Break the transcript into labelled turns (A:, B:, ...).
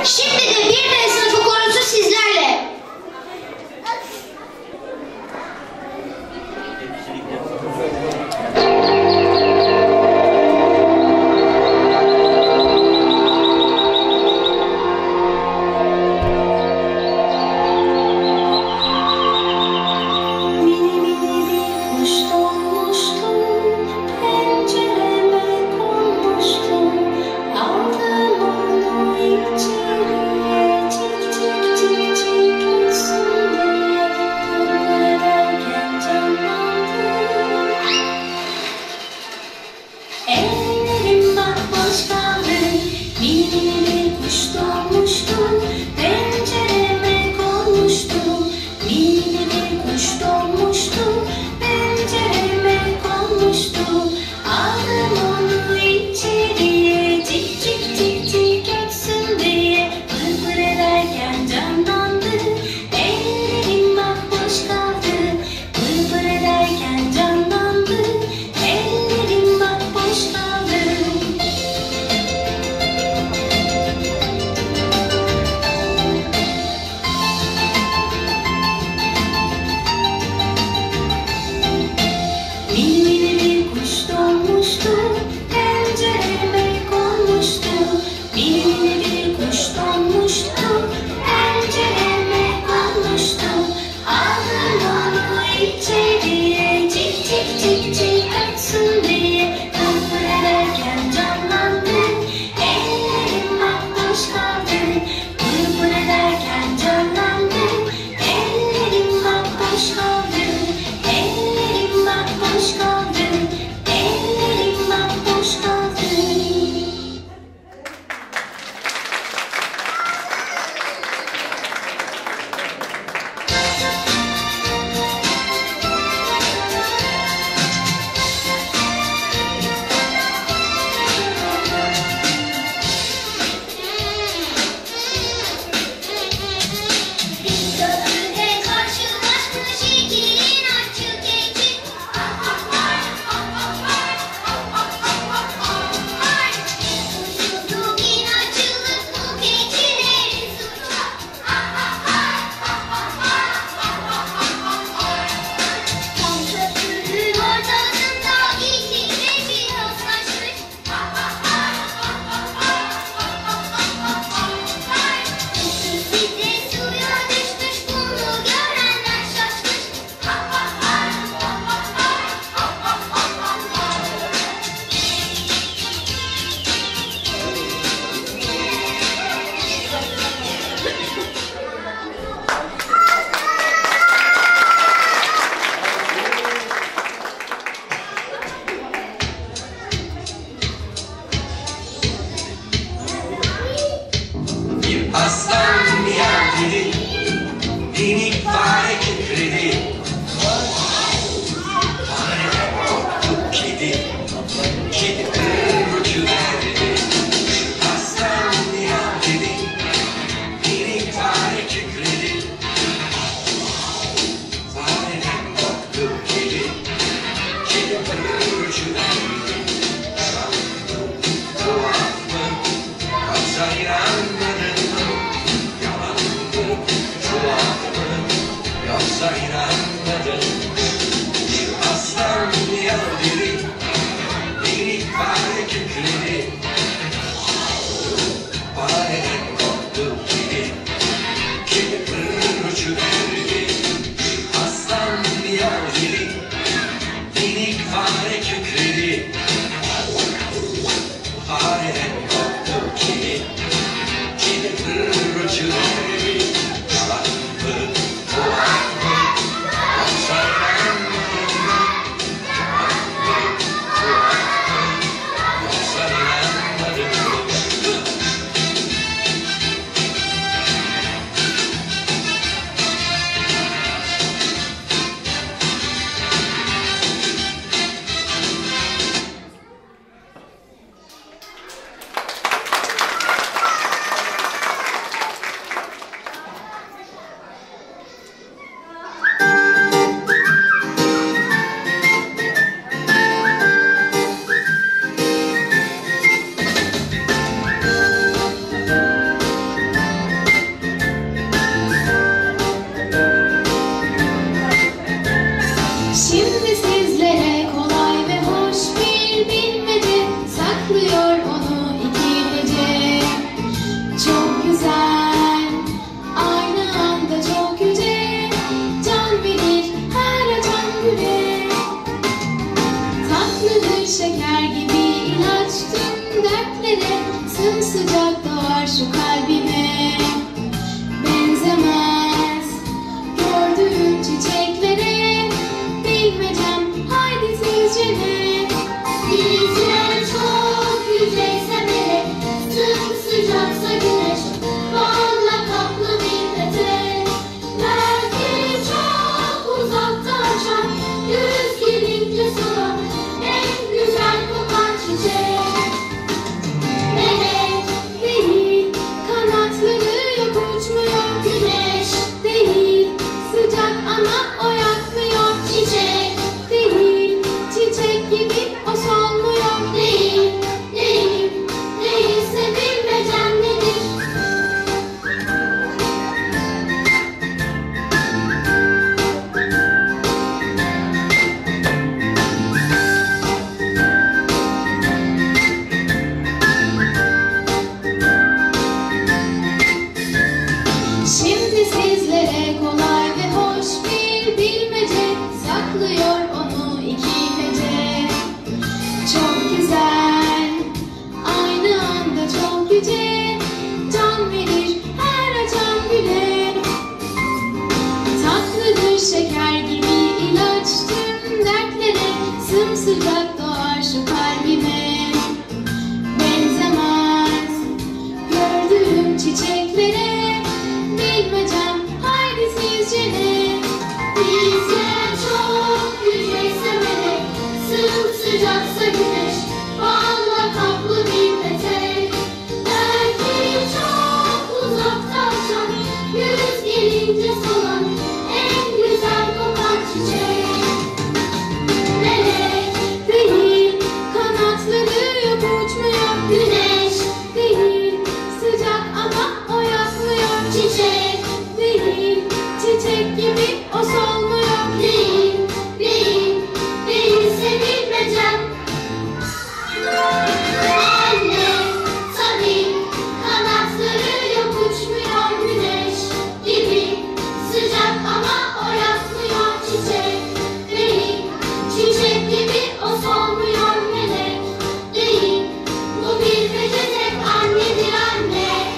A: Şimdi de 1B sınıfı korosu sizlerle.
B: Aslan geldi, minik fare kükredi. Fareden korktu kedi, kedi öpücü verdi. Aslan geldi, minik fare kükredi. Fareden korktu kedi, kedi öpücü verdi. Tuhaf mı, yoksa inanmadın mı? Yalan
A: sıcaksa güneş, bağla kaplı bir petek. Belki çok uzakta açan, güz gelince solan en güzel kokan çiçek. Melek değil, kanatları yok uçmuyor. Güneş değil, sıcak ama o yakmıyor. Çiçek değil, çiçek gibi o solmuyor. Değil, değil, değilse bilmecem. Anne, tabii, kanatları yok uçmuyor. Güneş gibi, sıcak ama o yakmıyor. Çiçek değil, çiçek gibi o solmuyor. Melek değil, bu bilmece tek annedir anne.